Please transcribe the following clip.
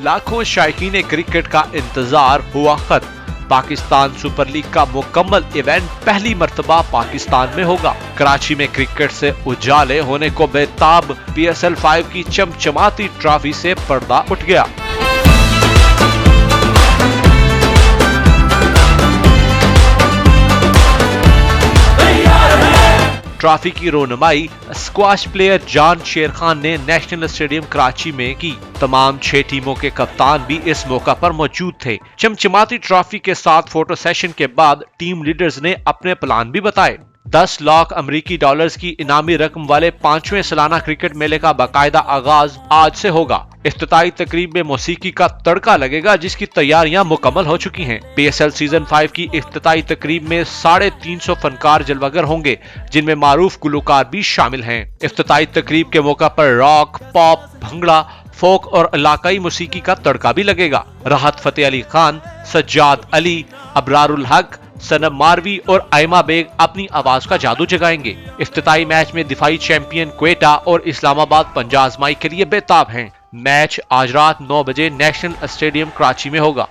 लाखों शायकीन क्रिकेट का इंतजार हुआ खत्म। पाकिस्तान सुपर लीग का मुकम्मल इवेंट पहली मर्तबा पाकिस्तान में होगा। कराची में क्रिकेट से उजाले होने को बेताब PSL 5 की चमचमाती ट्रॉफी से पर्दा उठ गया। ट्रॉफी की रोनुमाई स्क्वाश प्लेयर जान शेर खान ने नेशनल स्टेडियम कराची में की। तमाम 6 टीमों के कप्तान भी इस मौका पर मौजूद थे। चमचमाती ट्रॉफी के साथ फोटो सेशन के बाद टीम लीडर्स ने अपने प्लान भी बताए। 10 लाख अमेरिकी डॉलर्स की इनामी रकम वाले 5वें सालाना क्रिकेट मेले का बाकायदा आगाज आज से होगा। इफ्तिताई तकरीब में मौसीकी का तड़का लगेगा, जिसकी तैयारियां मुकम्मल हो चुकी हैं। PSL सीजन 5 की इफ्तिताई तकरीब में 350 फनकार जलवागर होंगे, जिनमें मारूफ गुलकार भी शामिल हैं। इफ्तिताई तकरीब के मौका पर रॉक, पॉप, भंगड़ा, फोक और इलाकाई मौसीकी का तड़का भी लगेगा। राहत फतेह अली खान, सज्जाद अली, अबरारुल हक, सनम मारवी और आयमा बेग अपनी आवाज का जादू जगाएंगे। इफ्तिताई मैच में दिफाई चैंपियन क्वेटा और इस्लामाबाद पंजा आजमाई के लिए बेताब हैं। मैच आज रात 9 बजे नेशनल स्टेडियम कराची में होगा।